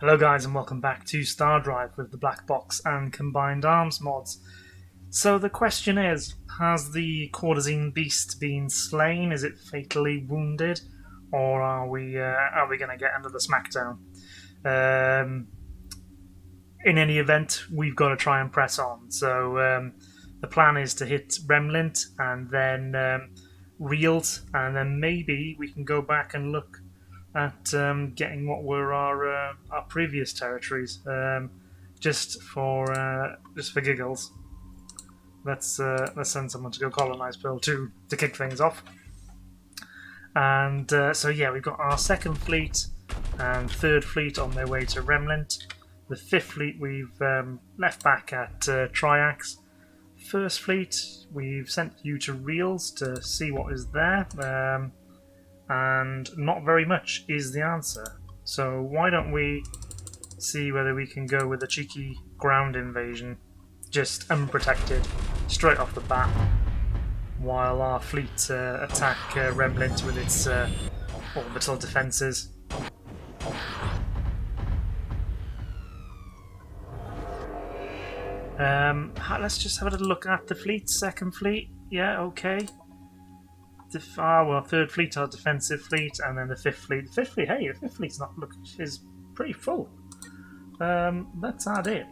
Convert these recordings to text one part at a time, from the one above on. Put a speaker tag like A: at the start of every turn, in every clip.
A: Hello guys and welcome back to StarDrive with the BlackBox and Combined Arms mods. So the question is, has the Courtesine beast been slain? Is it fatally wounded? Or are we going to get another smackdown? In any event, we've got to try and press on. So the plan is to hit Remlint and then Reels, and then maybe we can go back and look at getting what were our previous territories, just for giggles. Let's send someone to go colonize Pearl 2 to kick things off. And so yeah, we've got our second fleet and third fleet on their way to Remlint. The fifth fleet we've left back at Triax. First fleet, we've sent you to Reels to see what is there. And not very much is the answer. So why don't we see whether we can go with a cheeky ground invasion, just unprotected, straight off the bat, while our fleet attack Remlint with its orbital defences. Let's just have a little look at the fleet. Second fleet, yeah, okay. Third fleet, our defensive fleet, and then the fifth fleet. The fifth fleet, hey, the fifth fleet's is pretty full. Let's add in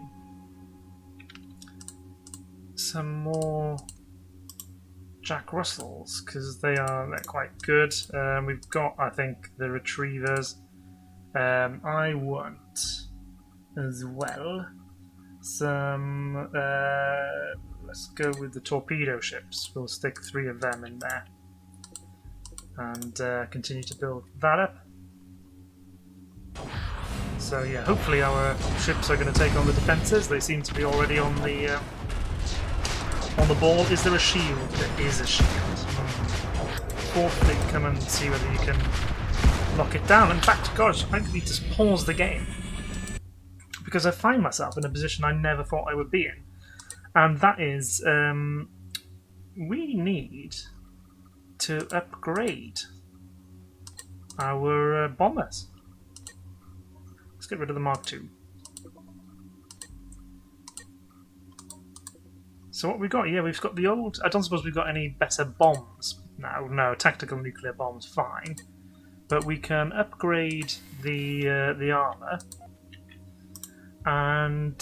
A: some more Jack Russells because they're quite good. We've got, I think, the retrievers. I want as well some. Let's go with the torpedo ships. We'll stick 3 of them in there. And continue to build that up. So yeah, hopefully our ships are going to take on the defences. They seem to be already on the ball. Is there a shield? There is a shield. Fourth fleet, come and see whether you can lock it down. In fact, gosh, I need to pause the game because I find myself in a position I never thought I would be in, and that is we need to upgrade our bombers. Let's get rid of the Mark II. So what we've got here, we've got the old... I don't suppose we've got any better bombs now. No, tactical nuclear bombs, fine. But we can upgrade the armour. And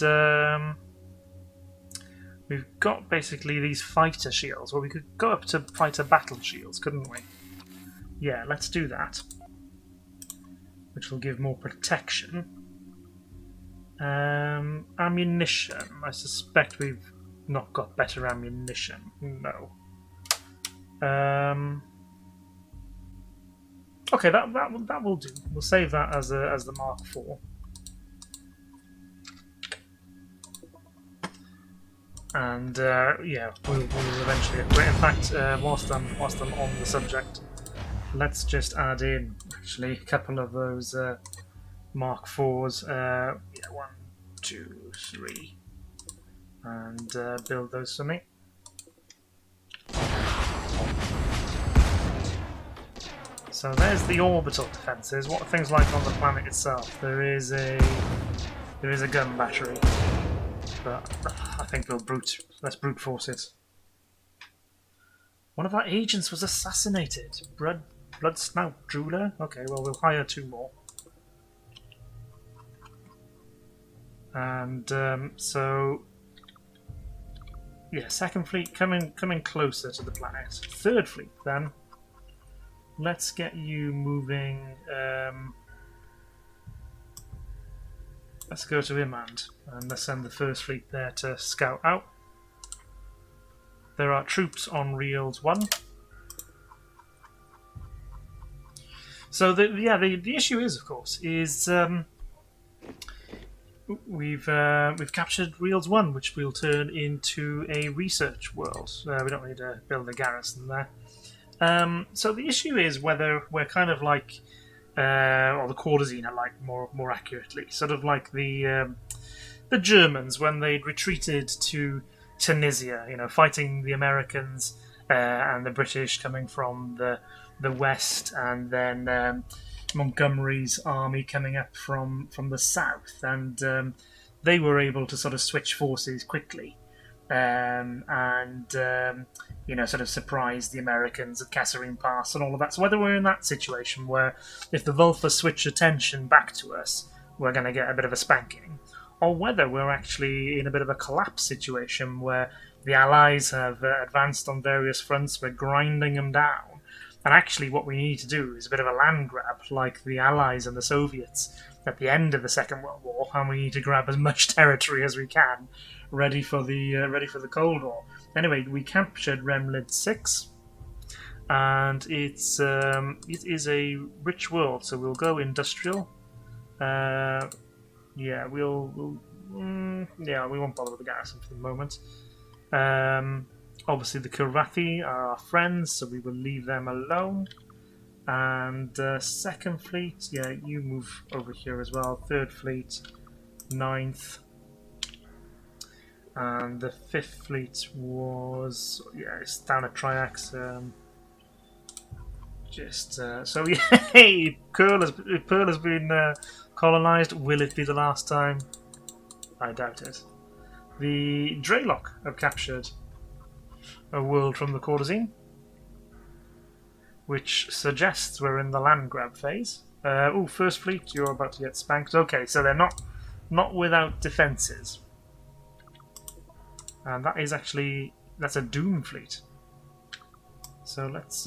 A: we've got basically these fighter shields. Well, we could go up to fighter battle shields, couldn't we? Yeah, let's do that. Which will give more protection. Ammunition. I suspect we've not got better ammunition. No. Okay, that will do. We'll save that as the Mark IV. And yeah, we'll eventually upgrade. In fact, whilst I'm on the subject, let's just add in actually a couple of those Mark IVs. Yeah, 1, 2, 3, and build those for me. So there's the orbital defences. What are things like on the planet itself? There is a gun battery. But I think let's brute force it. One of our agents was assassinated. Blood snout drooler? Okay, well we'll hire 2 more. And so yeah, second fleet coming closer to the planet. Third fleet then. Let's get you moving. Let's go to Imand and let's send the first fleet there to scout out. There are troops on Reels 1. So the issue is, of course, we've captured Reels 1, which we'll turn into a research world. We don't need to build a garrison there. So the issue is whether we're kind of like. Or the Courtesine are like more accurately, sort of like the Germans when they'd retreated to Tunisia, fighting the Americans and the British coming from the west, and then Montgomery's army coming up from the south, and they were able to sort of switch forces quickly, and sort of surprise the Americans at Kasserine Pass and all of that. So whether we're in that situation where if the Vulfar switch attention back to us, we're going to get a bit of a spanking, or whether we're actually in a bit of a collapse situation where the Allies have advanced on various fronts, we're grinding them down, and actually what we need to do is a bit of a land grab like the Allies and the Soviets at the end of the Second World War, and we need to grab as much territory as we can, ready for the Cold War. Anyway, we captured Remlid 6, and it is a rich world, so we'll go industrial. Yeah, we won't bother with the garrison for the moment. Obviously, the Kilrathi are our friends, so we will leave them alone. And Second Fleet, yeah, you move over here as well. Third Fleet, 9th. And the 5th Fleet was, yeah, it's down at Triax. So, yeah, Pearl has been colonised. Will it be the last time? I doubt it. The Dreylock have captured a world from the Courtesine, which suggests we're in the land grab phase. First Fleet, you're about to get spanked. Okay, so they're not without defences. And that's a Doom Fleet. So let's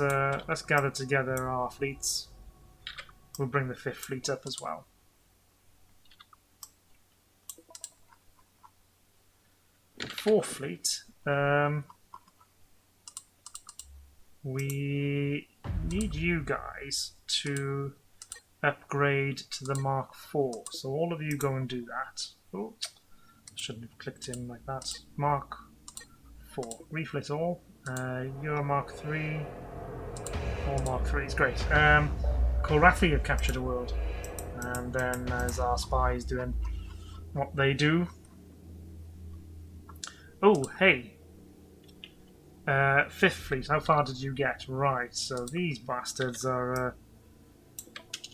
A: gather together our fleets. We'll bring the 5th Fleet up as well. The 4th Fleet, we need you guys to upgrade to the Mark IV. So all of you go and do that. Oh, shouldn't have clicked in like that. Mark IV. Reflit all. You're Mark III. All Mark IIIs. Great. Kilrathi have captured a world. And then there's our spies doing what they do. Oh, hey. 5th Fleet, how far did you get? Right, so these bastards are...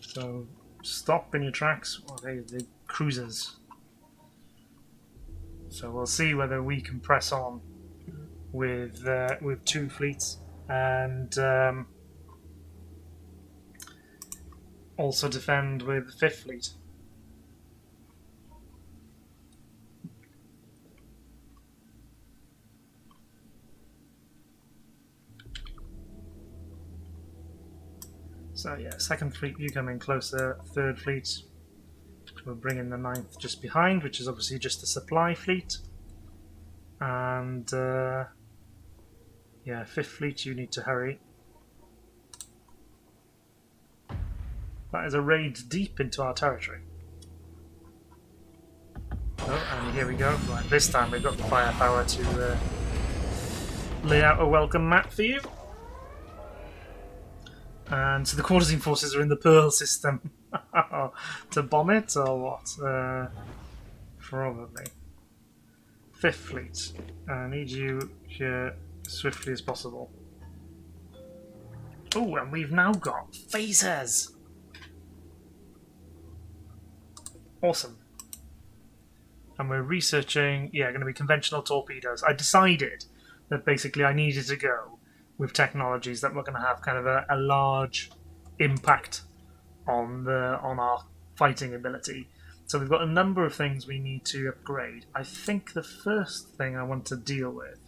A: So, stop in your tracks. Oh, they're cruisers. So we'll see whether we can press on with 2 fleets and also defend with the 5th Fleet. So yeah, 2nd Fleet, you come in closer. 3rd Fleet, we'll bring in the 9th just behind, which is obviously just a supply fleet. And yeah, 5th Fleet, you need to hurry. That is a raid deep into our territory. Oh, and here we go. Right, this time we've got the firepower to lay out a welcome mat for you. And so the Courtesine forces are in the Pearl system. To bomb it, or what? Probably. 5th Fleet. I need you here as swiftly as possible. Oh, and we've now got phasers! Awesome. And we're researching, yeah, going to be conventional torpedoes. I decided that basically I needed to go with technologies that were going to have kind of a large impact on our fighting ability. So we've got a number of things we need to upgrade. I think the first thing I want to deal with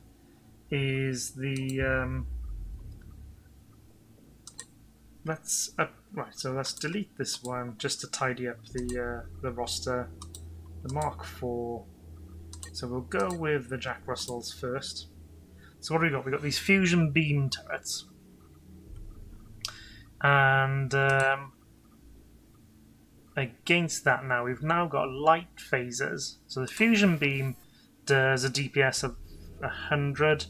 A: is the right. So let's delete this one just to tidy up the roster. The Mark IV. So we'll go with the Jack Russells first. So what have we got? We've got these fusion beam turrets. And against that now, we've now got light phasers. So the fusion beam does a DPS of 100.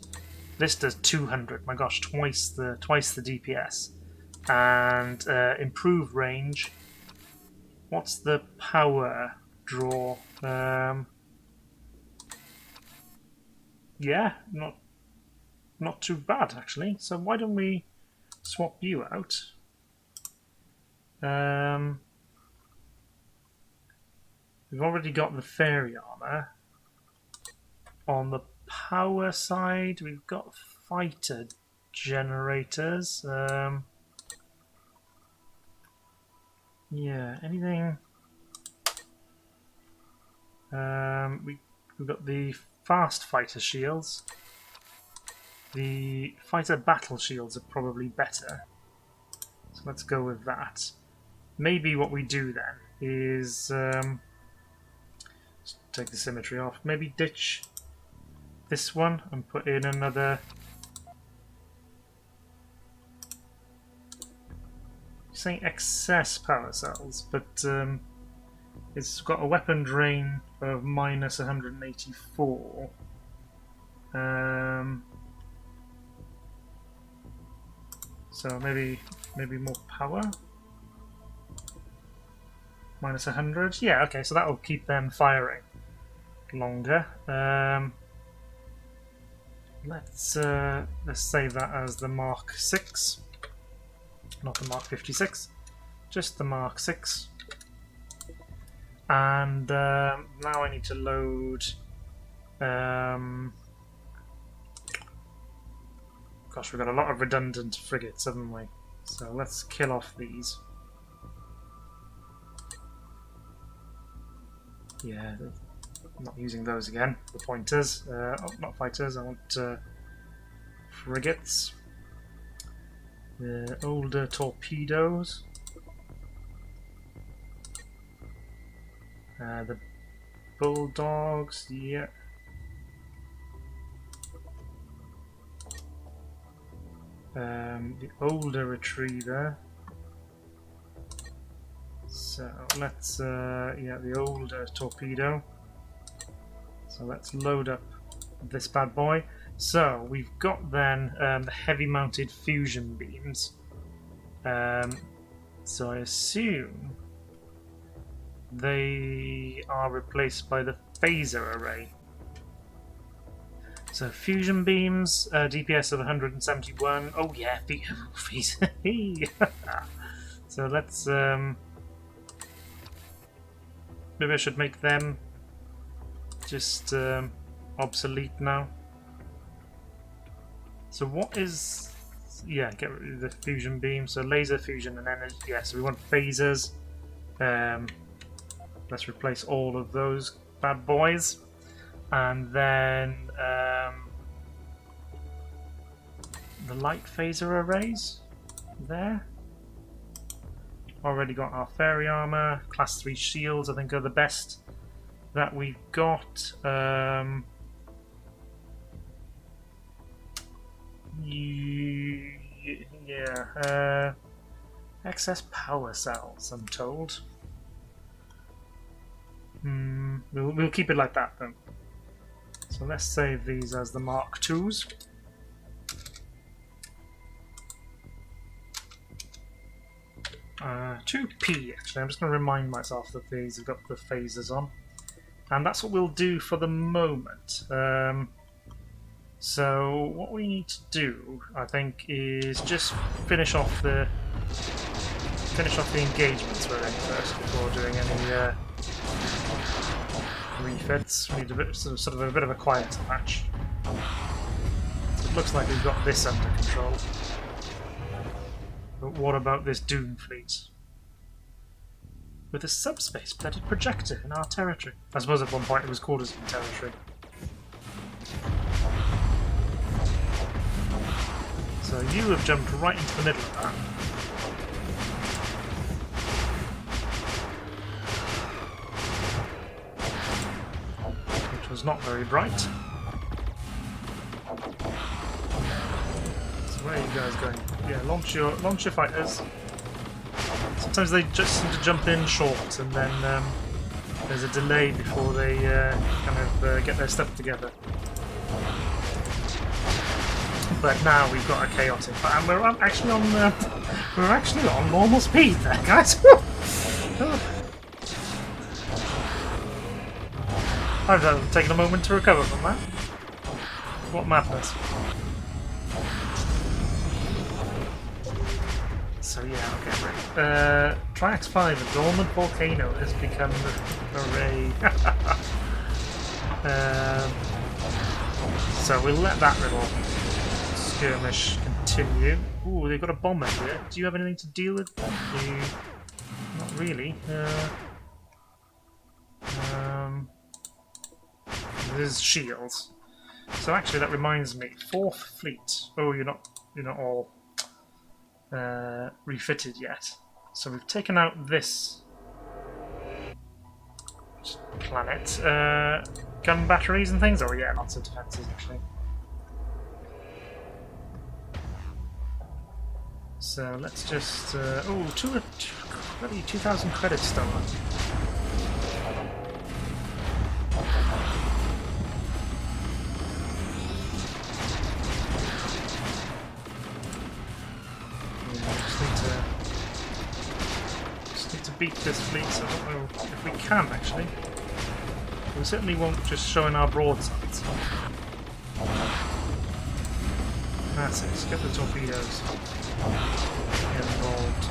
A: This does 200. My gosh, twice the DPS. And improved range. What's the power draw? Yeah, not too bad actually. So why don't we swap you out? We've already got the fairy armor. On the power side, we've got fighter generators. Yeah, anything? We've got the fast fighter shields. The fighter battle shields are probably better. So let's go with that. Maybe what we do then is just take the symmetry off. Maybe ditch this one and put in another. Saying excess power cells, but it's got a weapon drain of minus 184. So maybe more power. Minus 100. Yeah, okay, so that'll keep them firing longer. Let's save that as the Mark 6. Not the Mark 56, just the Mark 6. And now I need to load. Gosh, we've got a lot of redundant frigates, haven't we? So let's kill off these. Yeah, I'm not using those again. The pointers. Oh, not fighters, I want frigates. The older torpedoes. The bulldogs, yeah. The older retriever. So let's, yeah, the older torpedo. So let's load up this bad boy. So we've got then the heavy mounted fusion beams. So I assume they are replaced by the phaser array. So fusion beams, DPS of 171. Oh yeah, phaser. So let's maybe I should make them just obsolete now. So what is... yeah, get rid of the fusion beam. So laser, fusion, and energy. Yeah, so we want phasers. Let's replace all of those bad boys. And then the light phaser arrays there. Already got our fairy armor. Class 3 shields, I think, are the best that we've got. Yeah, excess power cells, I'm told. We'll keep it like that then. So let's save these as the Mark IIs. Uh, 2P actually. I'm just going to remind myself that these have got the phasers on, and that's what we'll do for the moment. So what we need to do, I think, is just finish off the engagements we're in first before doing any refits. We need a bit, sort of a bit of a quieter match. So it looks like we've got this under control. But what about this Doom fleet? With a subspace-blooded projector in our territory. I suppose at one point it was called as territory. So you have jumped right into the middle of that. Which was not very bright. So where are you guys going? Yeah, launch your fighters. Sometimes they just seem to jump in short, and then there's a delay before they get their stuff together. But now we've got a chaotic, and we're actually on normal speed there, guys. I've taken a moment to recover from that. What madness! so yeah, okay, right. Triax 5, a dormant volcano has become array. So we'll let that little skirmish continue. Ooh, they've got a bomber here. Do you have anything to deal with? Not really. There's shields. So actually, that reminds me. 4th Fleet. Oh, you're not all refitted yet. So we've taken out this planet. Gun batteries and things. Oh yeah, lots of defences actually. So let's just. Oh, 2,000 credits stolen. Just need to beat this fleet, so I don't know if we can actually. We certainly won't just show in our broadsides. That's it, let's get the torpedoes involved.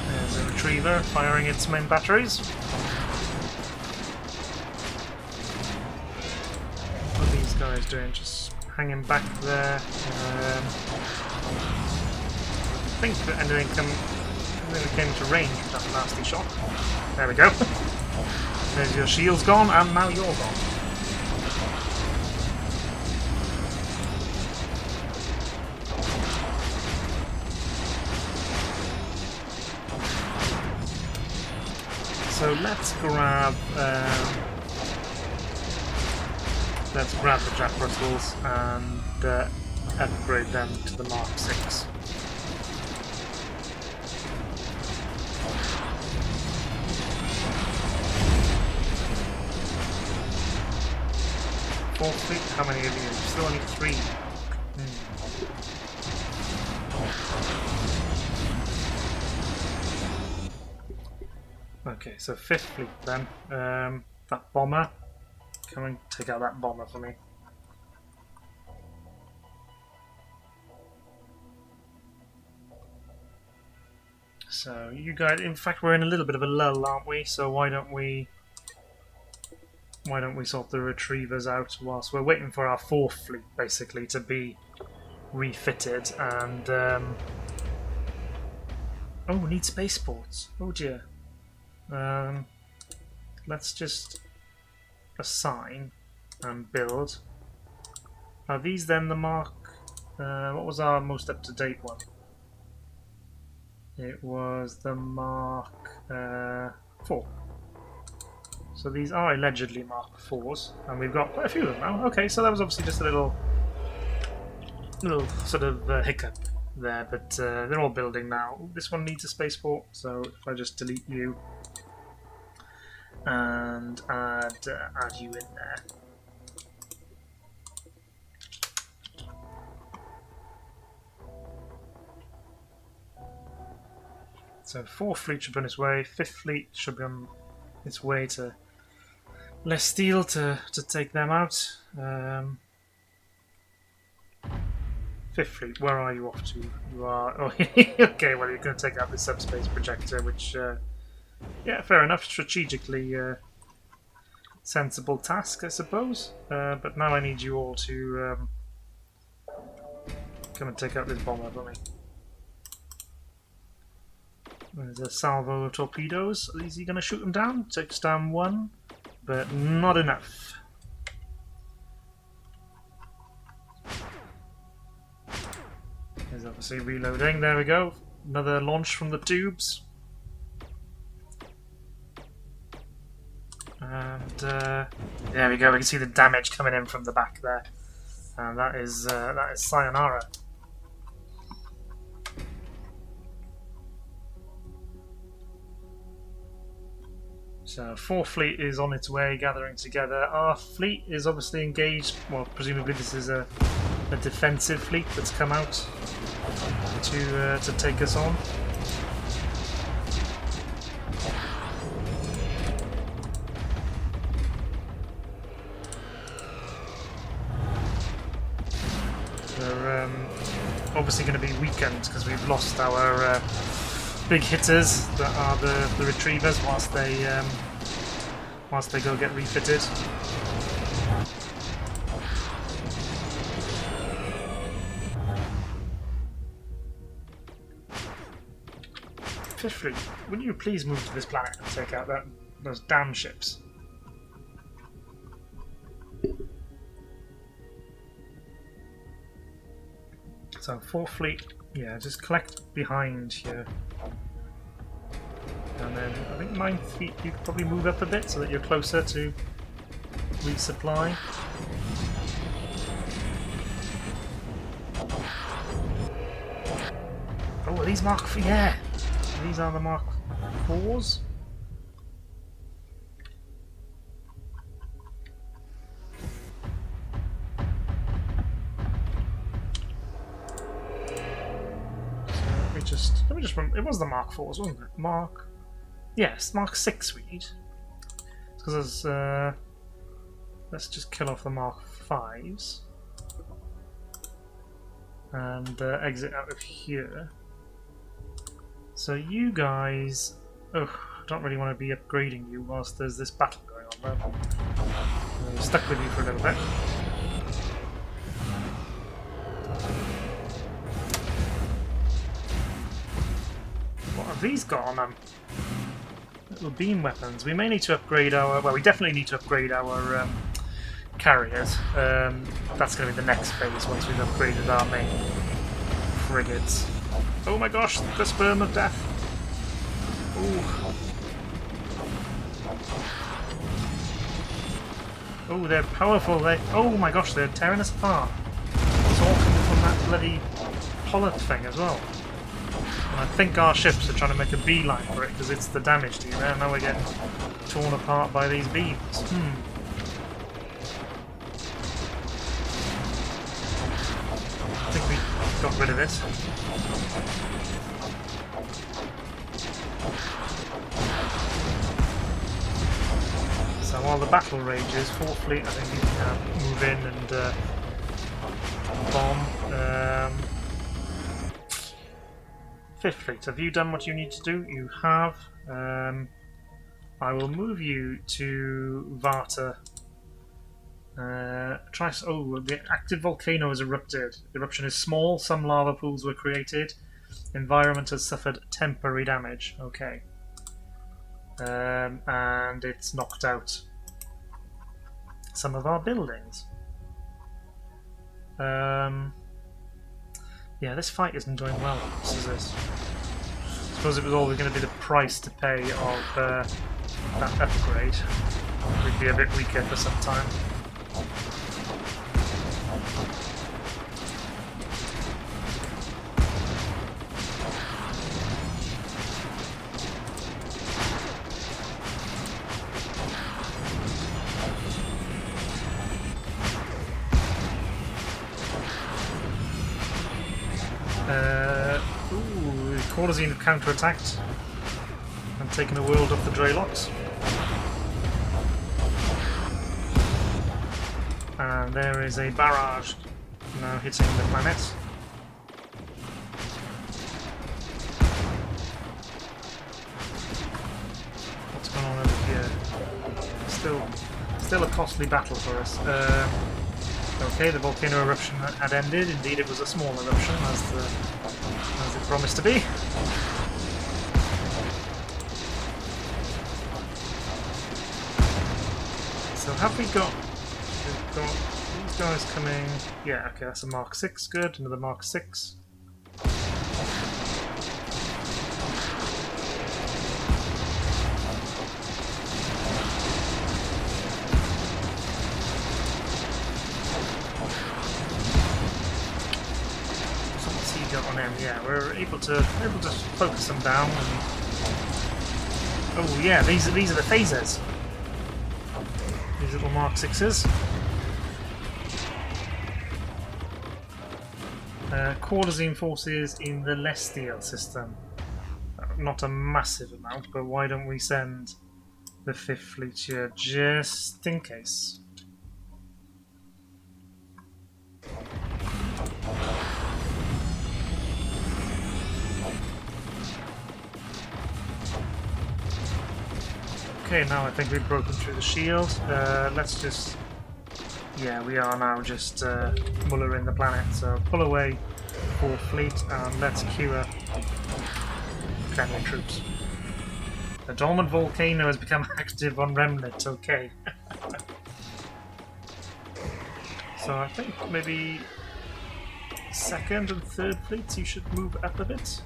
A: There's a retriever firing its main batteries. What are these guys doing? Just hanging back there. I think that anything came to range with that nasty shot. There we go. There's your shields gone, and now you're gone. So let's grab the Jack Russells and upgrade them to the Mark 6. Fourth Fleet? How many of you? Still only 3. Okay, so 5th Fleet then. That bomber. Come and take out that bomber for me. So you guys, in fact, we're in a little bit of a lull, aren't we? So why don't we sort the retrievers out whilst we're waiting for our 4th Fleet, basically, to be refitted and oh, we need spaceports. Oh dear. Let's just assign and build. Are these then the Mark? What was our most up-to-date one? It was the Mark 4. So these are allegedly Mark 4s, and we've got quite a few of them now. Okay, so that was obviously just a little sort of hiccup there, but they're all building now. Ooh, this one needs a spaceport, so if I just delete you and add you in there. So 4th Fleet should be on its way, 5th Fleet should be on its way to less steel to take them out. 5th Fleet, where are you off to? You are... Oh, okay, well you're going to take out the subspace projector, which... yeah, fair enough, strategically sensible task, I suppose. But now I need you all to come and take out this bomber for me. There's a salvo of torpedoes. Is he going to shoot them down? Takes down 1, but not enough. He's obviously reloading. There we go. Another launch from the tubes. And there we go. We can see the damage coming in from the back there, and that is sayonara. So 4th Fleet is on its way, gathering together. Our fleet is obviously engaged. Well, presumably this is a defensive fleet that's come out to take us on. They're obviously going to be weakened because we've lost our big hitters that are the retrievers whilst they go get refitted. Fifth Fleet, would you please move to this planet and take out those damn ships? So 4th Fleet, yeah, just collect behind here. And then I think 9th Fleet you could probably move up a bit so that you're closer to resupply. Oh, are these Mark IV? Yeah! These are the Mark IVs. Let me just remember. It was the Mark IVs, wasn't it? Yes, Mark VI we need. Because let's just kill off the Mark Vs and exit out of here. So you guys, I don't really want to be upgrading you whilst there's this battle going on. I'm stuck with you for a little bit. What have these got on them? Little beam weapons. We may need to upgrade our... Well, we definitely need to upgrade our carriers. That's going to be the next phase once we've upgraded our main frigates. Oh my gosh, the sperm of death. Ooh. Oh, they're powerful. Oh my gosh, they're tearing us apart. It's all coming from that bloody pollet thing as well. And I think our ships are trying to make a beeline for it because it's the damage to you there. Now we're getting torn apart by these beams. I think we got rid of it. So while the battle rages, 4th Fleet I think you can move in and bomb. 5th Fleet, have you done what you need to do? You have. I will move you to Varta. The active volcano has erupted. Eruption is small, some lava pools were created. Environment has suffered temporary damage. Okay. And it's knocked out some of our buildings. Yeah, this fight isn't going well. This is this. I suppose it was always going to be the price to pay of that upgrade. We'd be a bit weaker for some time. Corozine have counter-attacked and taken a world off the Draylocks. And there is a barrage now hitting the planet. What's going on over here? Still a costly battle for us. Okay, the volcano eruption had ended. Indeed, it was a small eruption, as it promised to be. So have we got... We've got these guys coming... Yeah, okay, that's a Mark 6, good. Another Mark 6. Yeah, we're able to focus them down. And... Oh yeah, these are the phasers. These little Mark 6s. Corozine forces in the Lestial system. Not a massive amount, but why don't we send the 5th Fleet here just in case? Okay, now I think we've broken through the shield. Let's just... Yeah, we are now just mullering the planet, so pull away for fleet and let's cure Kremlin troops. The dormant volcano has become active on Remnant, okay. So I think maybe second and third fleets you should move up a bit.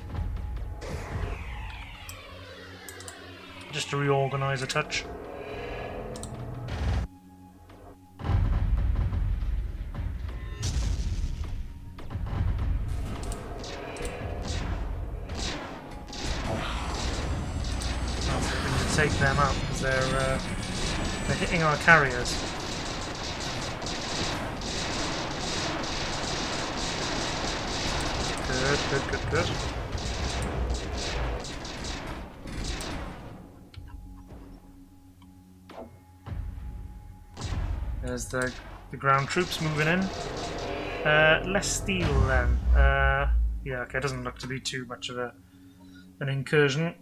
A: Just to reorganise a touch. Take them out because they're hitting our carriers. Good. There's the ground troops moving in. Less steel then. Yeah, okay, it doesn't look to be too much of an incursion.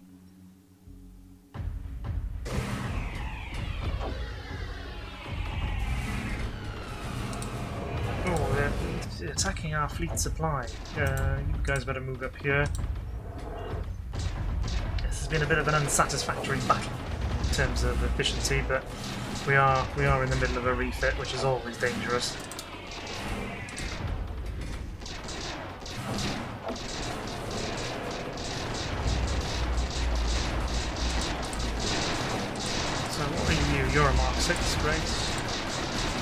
A: Oh, they're attacking our fleet supply. You guys better move up here. This has been a bit of an unsatisfactory battle in terms of efficiency, but we are in the middle of a refit, which is always dangerous. So what are you? You're a Mark 6, great.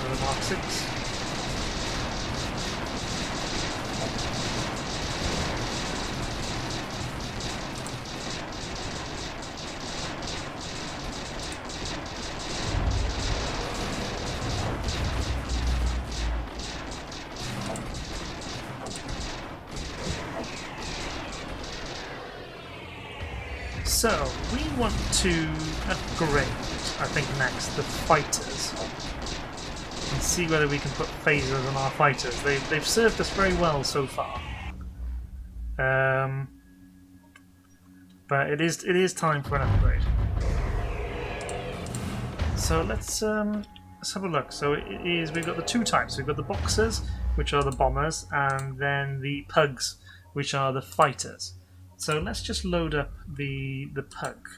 A: You're a Mark 6. So, we want to upgrade, I think next, the fighters. And see whether we can put phasers on our fighters. They've served us very well so far. But it is time for an upgrade. So let's have a look. So we've got the two types. We've got the boxers, which are the bombers, and then the pugs, which are the fighters. So let's just load up the pug.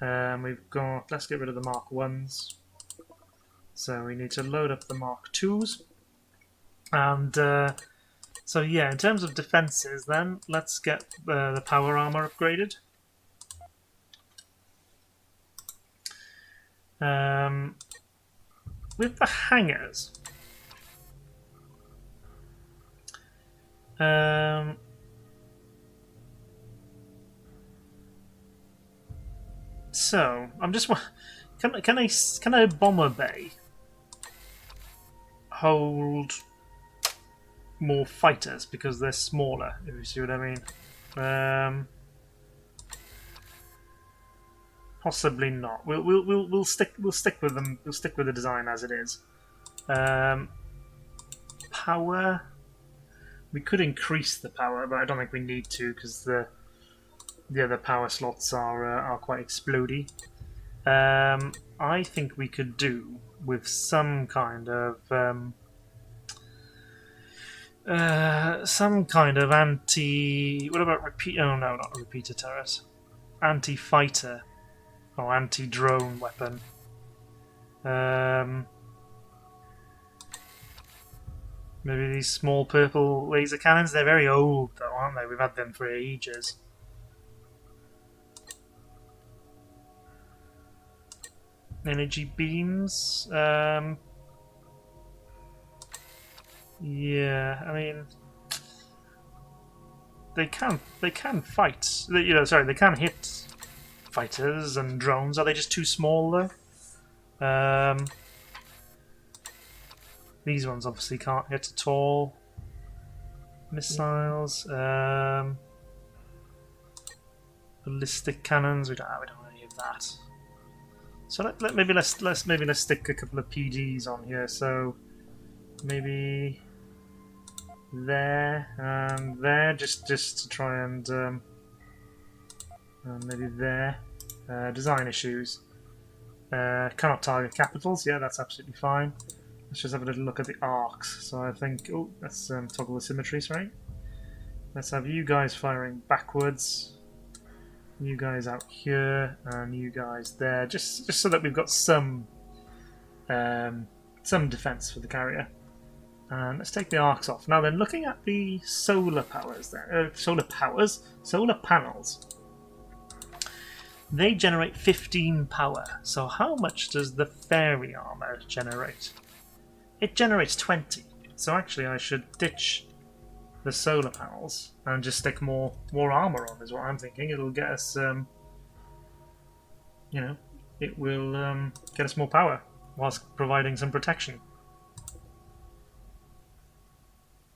A: Let's get rid of the Mark 1s. So we need to load up the Mark 2s. And so yeah, in terms of defences then, let's get the power armour upgraded. With the hangars. So I'm just can a bomber bay hold more fighters because they're smaller? If you see what I mean. Possibly not. We'll stick with them. We'll stick with the design as it is. Power. We could increase the power, but I don't think we need to because the other power slots are quite explodey. I think we could do with some kind of anti. What about repeat? Oh no, not repeater turret. Anti-fighter or anti-drone weapon. Maybe these small purple laser cannons. They're very old, though, aren't they? We've had them for ages. Energy beams. Yeah, I mean, they can fight. They can hit fighters and drones. Are they just too small though? These ones obviously can't hit at all. Missiles. Ballistic cannons. We don't have any of that. So maybe let's stick a couple of PDs on here. So maybe there and there, just to try and maybe there. Design issues. Cannot target capitals. Yeah, that's absolutely fine. Let's just have a little look at the arcs. So I think... Oh, let's toggle the symmetry, sorry. Let's have you guys firing backwards. You guys out here, and you guys there. Just so that we've got some defense for the carrier. And let's take the arcs off. Now then, looking at the solar powers there, solar panels. They generate 15 power. So how much does the fairy armor generate? It generates 20. So actually I should ditch the solar panels and just stick more armor on, is what I'm thinking. It'll get us, it will get us more power whilst providing some protection.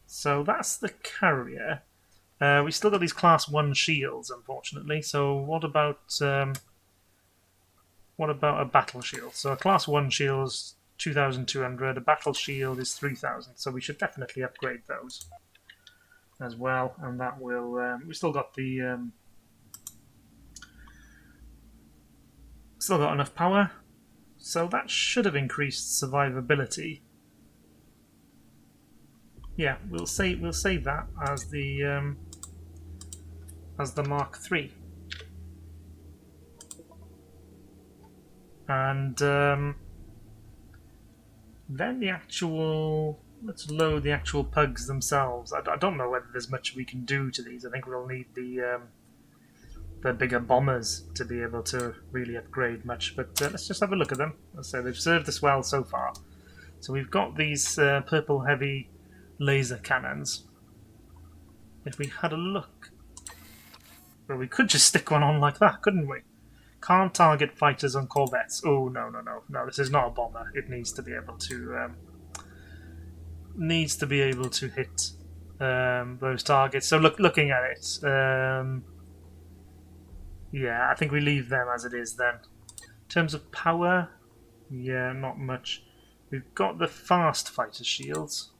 A: So that's the carrier. We still got these class 1 shields, unfortunately. So what about a battle shield? So a class 1 shield is 2,200. A battle shield is 3,000. So we should definitely upgrade those as well, and that will. We still got the. Still got enough power, so that should have increased survivability. Yeah, we'll save that as the Mark III, and then the actual. Let's load the actual pugs themselves. I don't know whether there's much we can do to these. I think we'll need the bigger bombers to be able to really upgrade much. But let's just have a look at them. Let's say they've served us well so far. So we've got these purple heavy laser cannons. If we had a look, well, we could just stick one on like that, couldn't we? Can't target fighters on corvettes. Oh no! This is not a bomber. It needs to be able to. Needs to be able to hit those targets. So looking at it, yeah, I think we leave them as it is then. In terms of power, yeah, not much. We've got the fast fighter shields.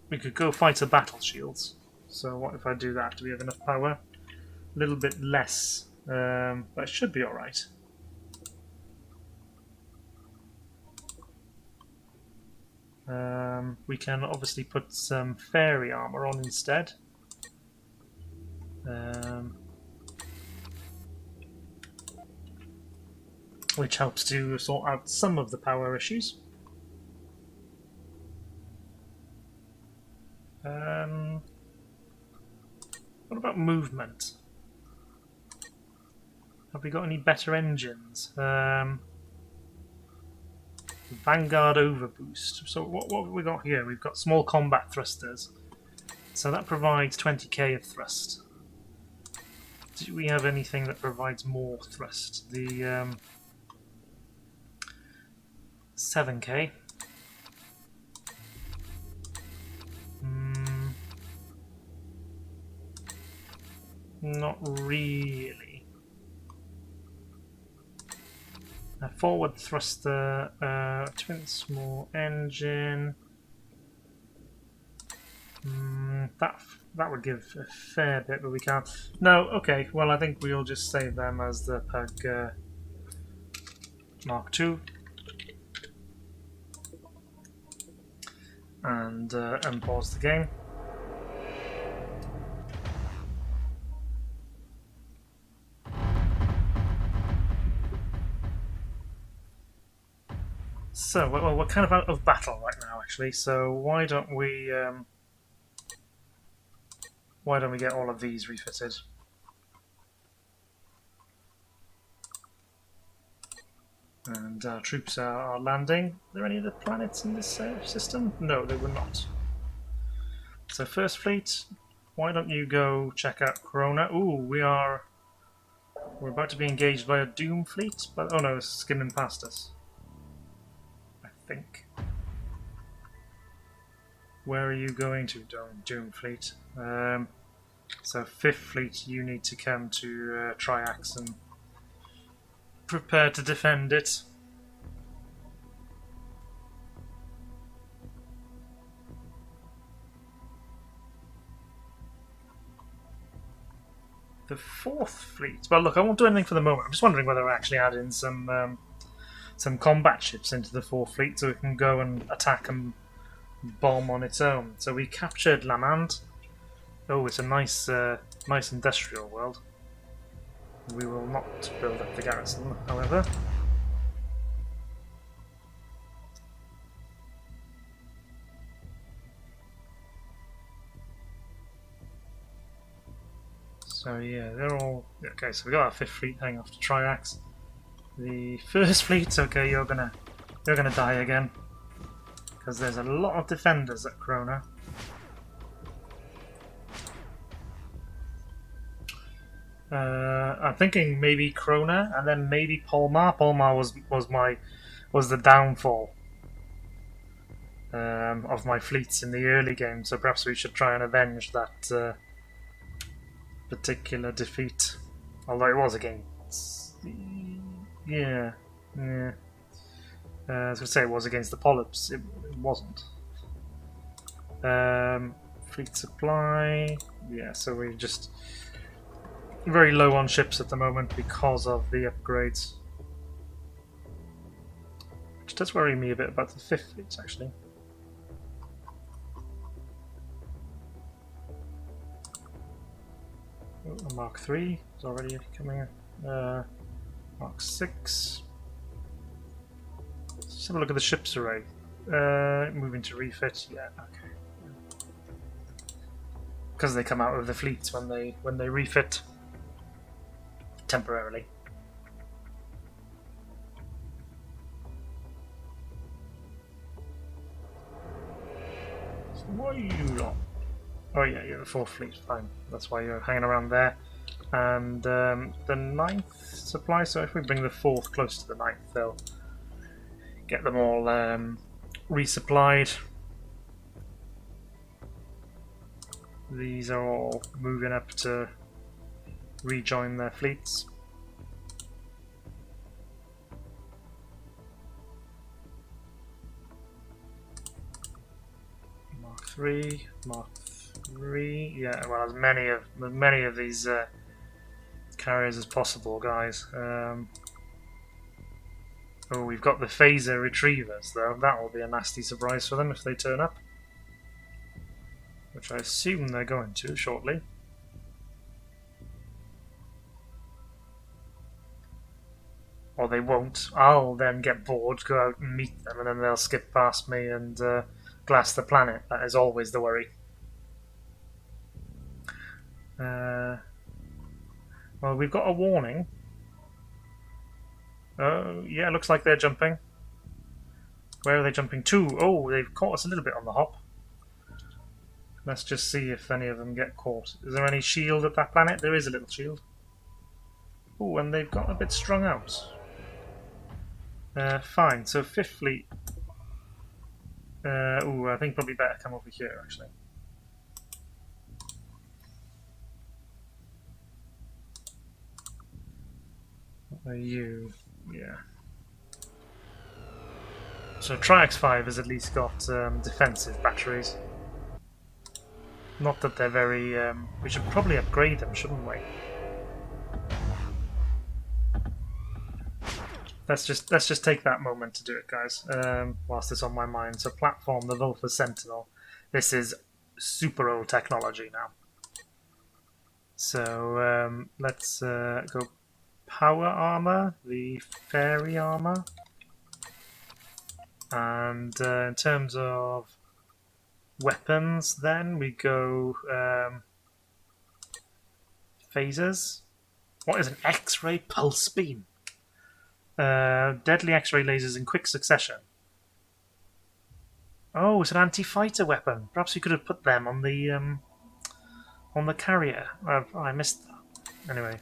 A: We could go fighter battle shields. So what if I do that? Do we have enough power? A little bit less, but it should be alright. We can obviously put some fairy armor on instead. Which helps to sort out some of the power issues. What about movement? Have we got any better engines? Vanguard overboost. So what have we got here? We've got small combat thrusters. So that provides 20k of thrust. Do we have anything that provides more thrust? The 7k. Not really. A forward thruster, twin small engine. That would give a fair bit, but we can't. No, okay. Well, I think we'll just save them as the Pug Mark II, and unpause the game. So, well, we're kind of out of battle right now, actually. So why don't we get all of these refitted? And our troops are landing. Are there any other planets in this system? No, they were not. So First Fleet, why don't you go check out Corona? Ooh, we're about to be engaged by a Doom fleet, but oh no, it's skimming past us. I think. Where are you going to, Doom fleet? So Fifth Fleet, you need to come to Triax and prepare to defend it. The fourth fleet. Well, look, I won't do anything for the moment. I'm just wondering whether I actually add in some combat ships into the fourth fleet so it can go and attack and bomb on its own. So we captured Lamand. Oh, it's a nice, nice industrial world. We will not build up the garrison, however. So yeah, they're all okay. So we got our fifth fleet heading off to Triax. The first fleet, okay, you're gonna die again because there's a lot of defenders at Krona. I'm thinking maybe Krona and then maybe Polmar. Polmar was the downfall of my fleets in the early game, so perhaps we should try and avenge that particular defeat. Although it was against, yeah. I was going to say it was against the Polyps. It wasn't. Fleet supply. Yeah, so we're just very low on ships at the moment because of the upgrades. Which does worry me a bit about the fifth fleet, actually. Oh, Mark 3 is already coming. Mark 6. Let's have a look at the ship's array. Moving to refit. Yeah, okay. Because they come out of the fleets when they refit temporarily. So what are you lot? Oh yeah, you're the fourth fleet. Fine. That's why you're hanging around there. And the ninth supply. So if we bring the fourth close to the ninth, they'll get them all resupplied. These are all moving up to rejoin their fleets. Mark 3, Mark 3. Yeah, well, as many of these carriers as possible, guys. Oh, we've got the phaser retrievers, though. That will be a nasty surprise for them if they turn up. Which I assume they're going to shortly. Or they won't. I'll then get bored, go out and meet them, and then they'll skip past me and glass the planet. That is always the worry. Well, we've got a warning. Oh, yeah, looks like they're jumping. Where are they jumping to? Oh, they've caught us a little bit on the hop. Let's just see if any of them get caught. Is there any shield at that planet? There is a little shield. Oh, and they've got a bit strung out. Fine, so fifth fleet. Oh, I think probably better come over here, actually. What are you? Yeah. So Triax 5 has at least got defensive batteries. Not that they're very... we should probably upgrade them, shouldn't we? Let's just take that moment to do it, guys, whilst it's on my mind. So platform, the Vulfar Sentinel. This is super old technology now. So let's go power armor, the fairy armor. And in terms of weapons, then we go phasers. What is an X-ray pulse beam? Deadly X-ray lasers in quick succession. Oh, it's an anti-fighter weapon. Perhaps we could have put them on the carrier. I missed that. Anyway,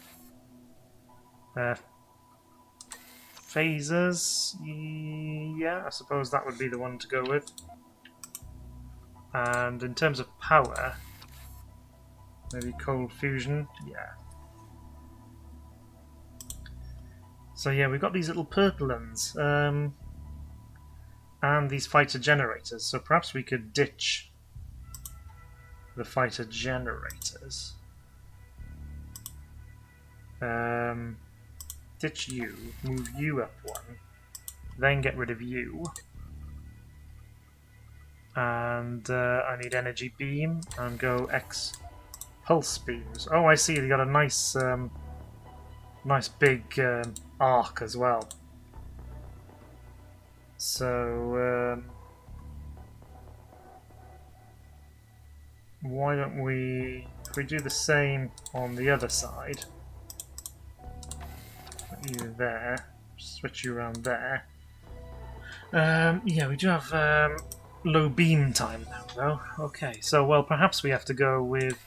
A: phasers. Yeah, I suppose that would be the one to go with. And in terms of power, maybe cold fusion. Yeah. So yeah, we've got these little purple ones, and these fighter generators. So perhaps we could ditch the fighter generators Ditch you, move you up one, then get rid of you. And I need energy beam and go X pulse beams. Oh, I see. They got a nice, nice big arc as well. So why don't we? If we do the same on the other side, put you there, switch you around there. Yeah, we do have low beam time now, though. Okay, so well, perhaps we have to go with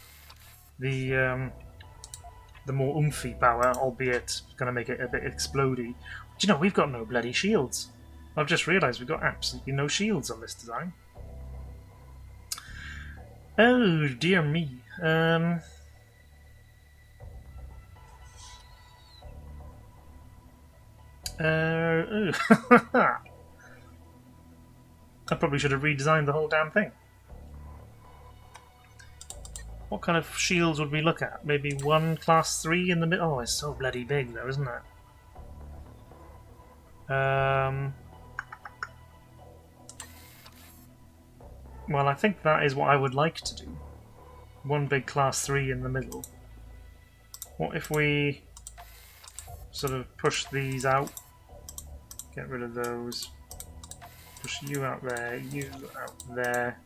A: the more oomphy power, albeit going to make it a bit explodey. But you know, we've got no bloody shields. I've just realised we've got absolutely no shields on this design. Oh dear me. I probably should have redesigned the whole damn thing. What kind of shields would we look at? Maybe one class 3 in the middle? Oh, it's so bloody big though, isn't it? Well, I think that is what I would like to do. One big class 3 in the middle. What if we sort of push these out? Get rid of those. Push you out there, you out there.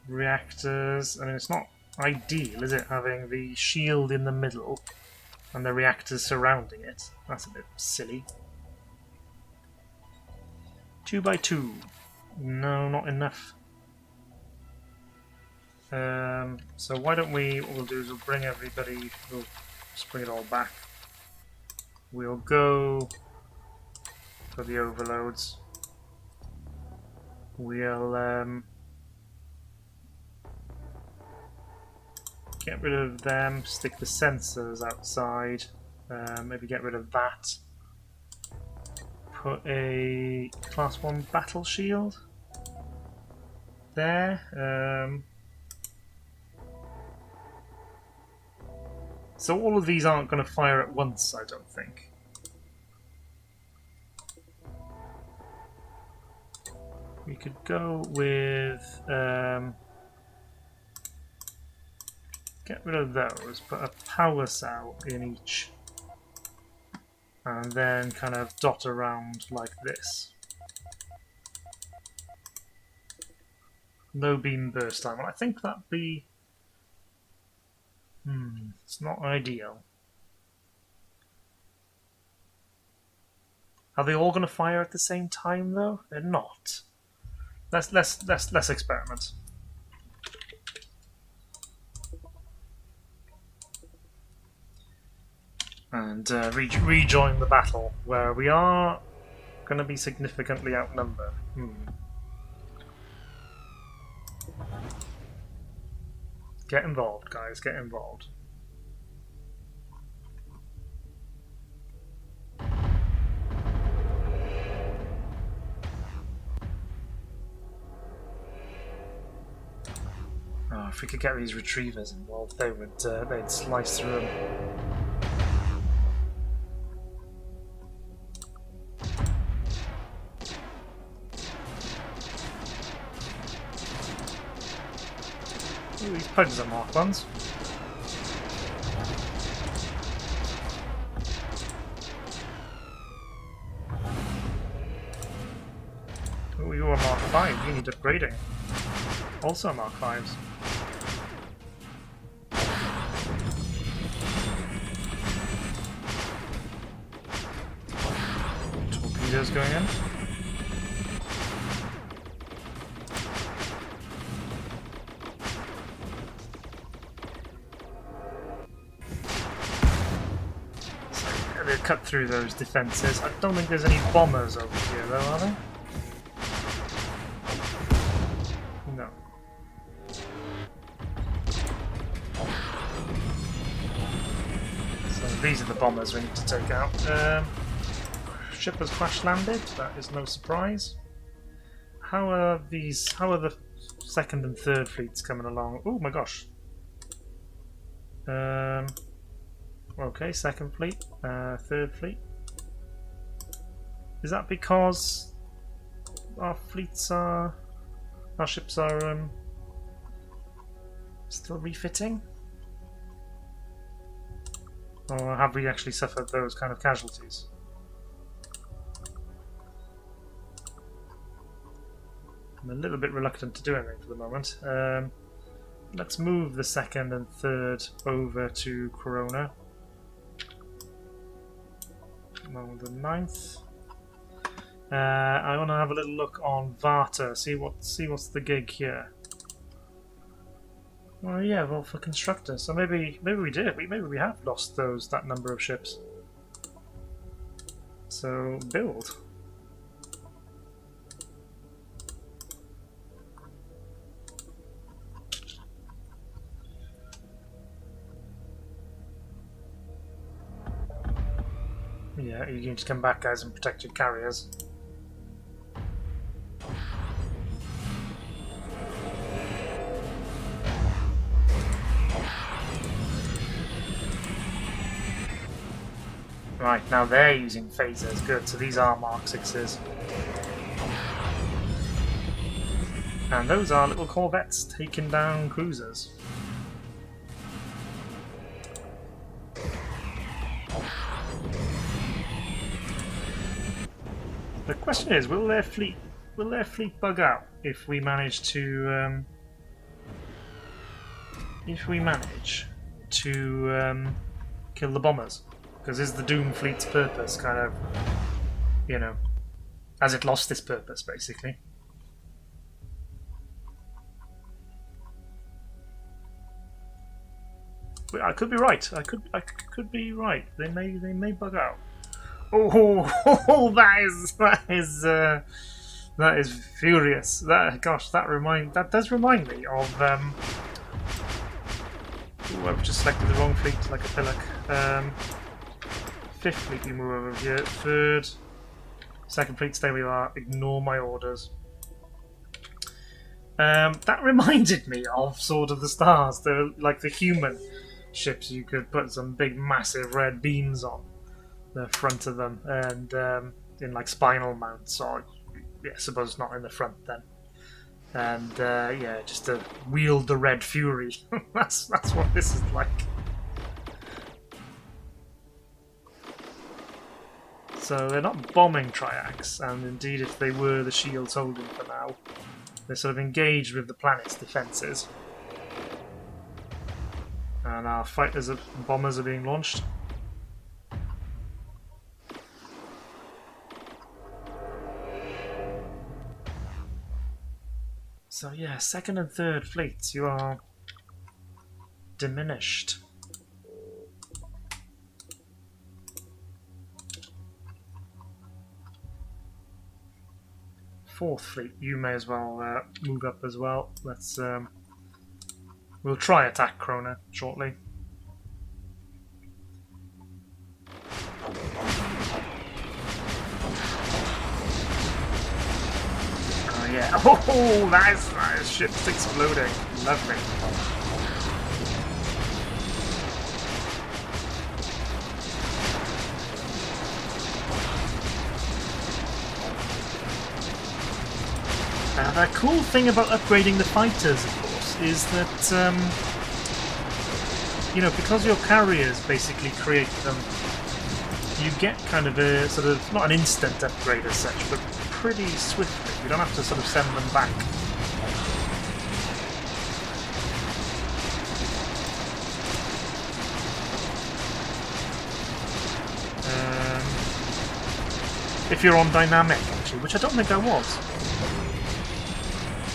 A: Reactors. I mean, it's not ideal, is it, having the shield in the middle and the reactors surrounding it? That's a bit silly. 2x2. No, not enough. So why don't we, what we'll do is we'll bring everybody, we'll just bring it all back. We'll go for the overloads. We'll get rid of them, stick the sensors outside, maybe get rid of that. Put a class 1 battle shield there. So all of these aren't going to fire at once, I don't think. We could go with get rid of those, put a power cell in each, and then kind of dot around like this. Low beam burst time. Well, I think that'd be... it's not ideal. Are they all going to fire at the same time, though? They're not. Let's experiment. And rejoin the battle, where we are going to be significantly outnumbered. Get involved, guys, get involved. Oh, if we could get these retrievers involved, they would they'd slice through them. Ooh, these pugs are Mark 1s. Ooh, you are Mark 5, you need upgrading. Also Mark 5s. Torpedoes going in. Cut through those defences. I don't think there's any bombers over here though, are there? No. So these are the bombers we need to take out. Ship has crash landed, that is no surprise. How are the second and third fleets coming along? Oh my gosh. okay, second fleet, third fleet. Is that because our ships are still refitting? Or have we actually suffered those kind of casualties? I'm a little bit reluctant to do anything for the moment. Let's move the second and third over to Corona. On the 9th. I want to have a little look on Varta, see what's the gig here. Well, yeah, well, for constructor, so maybe we did. Maybe we have lost that number of ships. So build. Yeah, you can just come back, guys, and protect your carriers. Right, now they're using phasers. Good, so these are Mark 6s. And those are little corvettes taking down cruisers. The question is, will their fleet bug out if we manage to kill the bombers? Because is the Doom fleet's purpose kind of, you know, has it lost its purpose basically? I could be right. I could be right. They may bug out. Oh, that is furious. That does remind me of. I've just selected the wrong fleet, like a pillock. Fifth fleet, we move over here. Third, second fleet, stay where you are. Ignore my orders. That reminded me of Sword of the Stars. They're like the human ships. You could put some big, massive red beams on the front of them, and in like spinal mounts, or yeah, I suppose not in the front then. And yeah, just to wield the Red Fury. that's what this is like. So they're not bombing Triax, and indeed if they were, the shield's holding for now. They're sort of engaged with the planet's defences. And our bombers are being launched. So yeah, second and third fleets, you are diminished. Fourth fleet, you may as well move up as well. Let's we'll try attack Krona shortly. Oh yeah! Oh, that is ship's exploding. Lovely. The cool thing about upgrading the fighters, of course, is that, you know, because your carriers basically create them, you get kind of a sort of, not an instant upgrade as such, but pretty swiftly. You don't have to sort of send them back. If you're on dynamic, actually, which I don't think I was.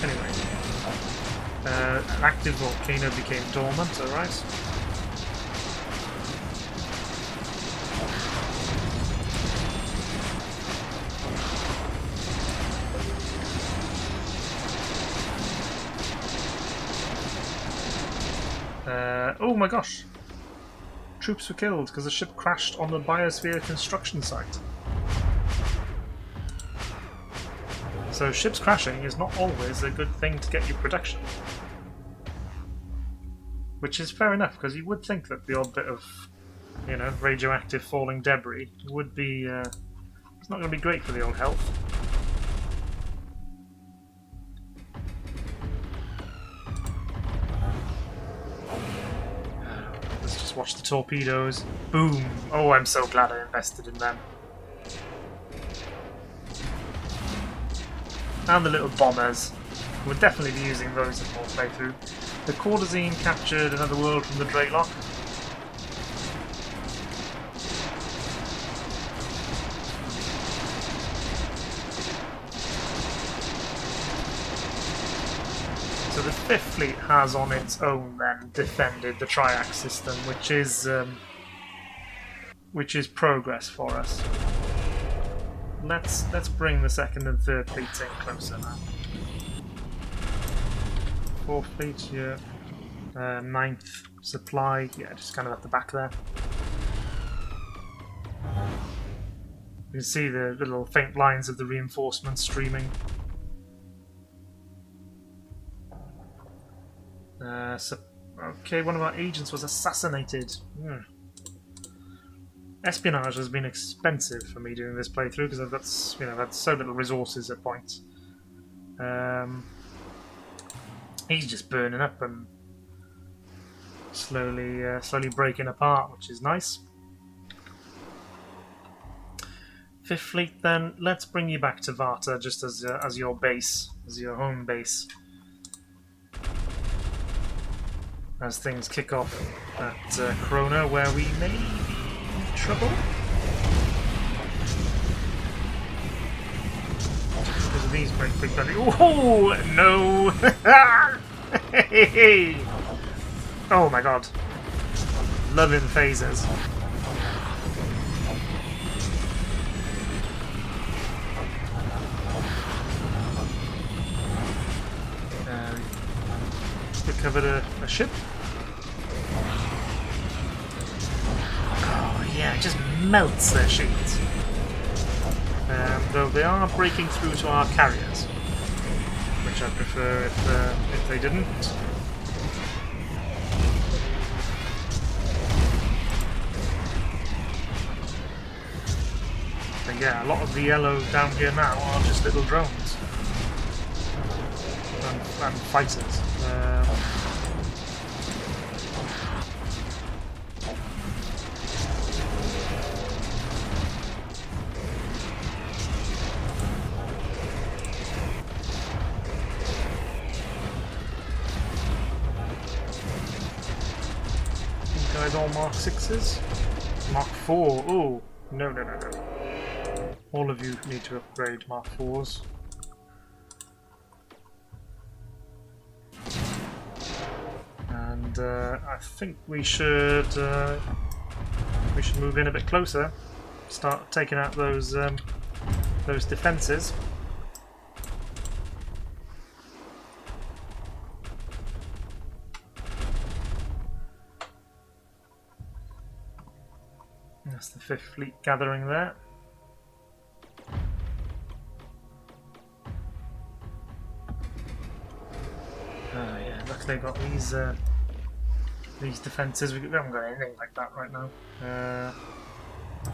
A: Anyway, an active volcano became dormant, alright. Oh my gosh! Troops were killed because the ship crashed on the biosphere construction site. So ships crashing is not always a good thing to get you production. Which is fair enough, because you would think that the odd bit of you know, radioactive falling debris would be, it's not going to be great for the old health. Let's just watch the torpedoes. Boom! Oh, I'm so glad I invested in them. And the little bombers. We'll definitely be using those in more playthrough. The Courtesine captured another world from the Draylock. So the Fifth Fleet has on its own then defended the Triax system, which is progress for us. Let's bring the Second and Third Fleets in closer now. Fourth Fleet, yeah. Ninth Supply, yeah, just kind of at the back there. You can see the little faint lines of the reinforcements streaming. Okay, one of our agents was assassinated. Espionage has been expensive for me doing this playthrough because I've got, you know, I've had so little resources at points. He's just burning up and slowly breaking apart, which is nice. Fifth Fleet, then let's bring you back to Varta just as your base, as your home base. As things kick off at Corona, where we may be in trouble. Because of these great big belly. Oh no! Hey! Oh my god! Loving phasers. Recovered a ship. Oh yeah, it just melts their shields. Though they are breaking through to our carriers, which I'd prefer if they didn't. But yeah, a lot of the yellow down here now are just little drones and fighters. These guys all Mark 6s? Mark 4, ooh, no. All of you need to upgrade Mark 4s. And I think we should move in a bit closer, start taking out those defences. That's the Fifth Fleet gathering there. Yeah, look, they've got these defences. We haven't got anything like that right now.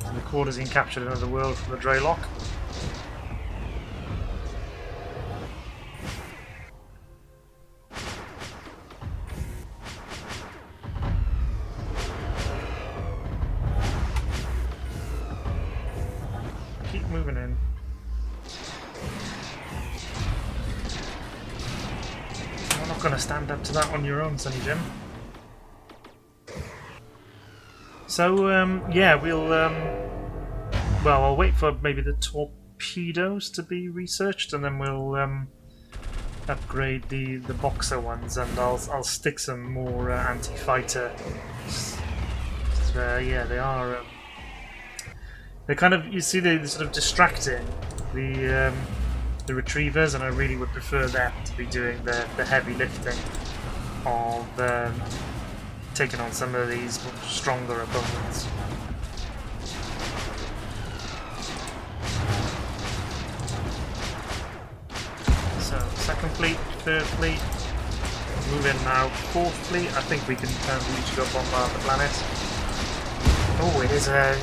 A: So the Courtesine captured another world from the Draylock. Keep moving in. You're not going to stand up to that on your own, Sonny Jim. So, yeah, we'll, well, I'll wait for maybe the torpedoes to be researched, and then we'll upgrade the boxer ones, and I'll stick some more anti-fighter. Yeah, they are. They're kind of, you see, they're sort of distracting the retrievers, and I really would prefer them to be doing the heavy lifting of taking on some of these much stronger opponents. So, Second Fleet, Third Fleet, move in now. Fourth Fleet, I think we can reach to go bombard the planet. Oh, it is a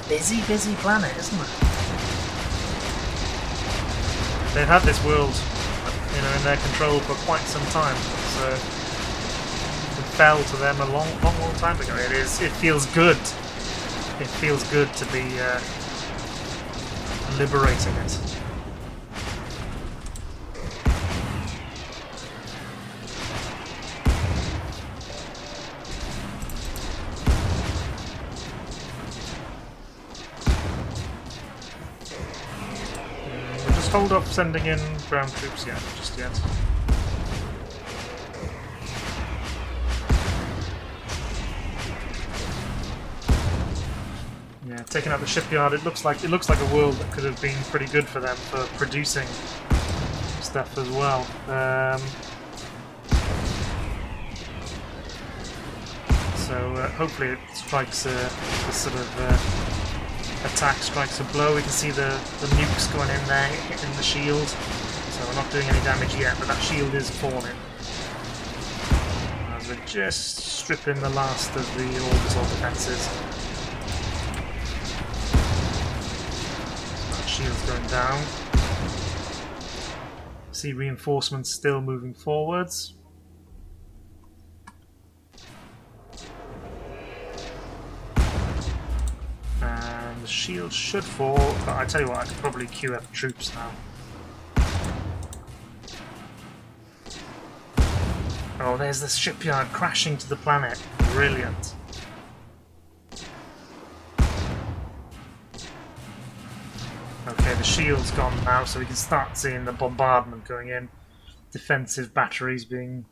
A: busy, busy planet, isn't it? They've had this world, you know, in their control for quite some time. So it fell to them a long, long, long time ago. It is. It feels good. It feels good to be liberating it. We'll just hold off sending in ground troops yet, just yet. Yeah, taking out the shipyard. It looks like a world that could have been pretty good for them for producing stuff as well. So hopefully it strikes this sort of attack strikes a blow. We can see the nukes going in there, hitting the shield. So we're not doing any damage yet, but that shield is falling. As we're just stripping the last of the orbital defences. Shield's going down. See reinforcements still moving forwards. And the shield should fall, but I tell you what, I could probably queue up troops now. Oh, there's the shipyard crashing to the planet. Brilliant. Okay, the shield's gone now, so we can start seeing the bombardment going in. Defensive batteries being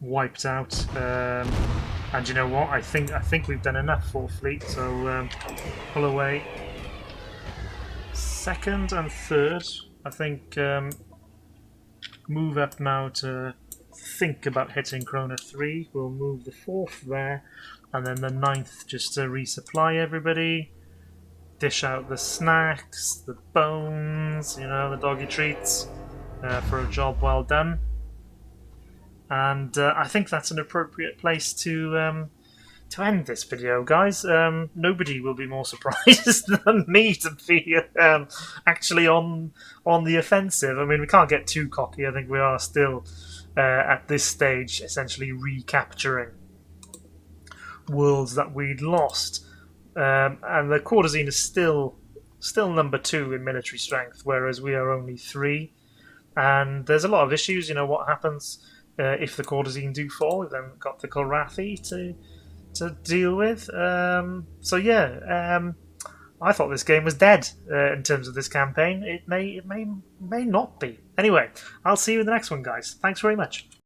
A: wiped out. And you know what? I think we've done enough for Fleet, so pull away. Second and third, I think, move up now to think about hitting Krona 3. We'll move the fourth there, and then the ninth just to resupply everybody. Dish out the snacks, the bones, you know, the doggy treats for a job well done. And I think that's an appropriate place to end this video, guys. Nobody will be more surprised than me to be actually on the offensive. I mean, we can't get too cocky. I think we are still at this stage essentially recapturing worlds that we'd lost. And the Courtesine is still number 2 in military strength, whereas we are only 3. And there's a lot of issues. You know what happens if the Courtesine do fall? We've then got the Kilrathi to deal with. So yeah, I thought this game was dead in terms of this campaign. It may not be. Anyway, I'll see you in the next one, guys. Thanks very much.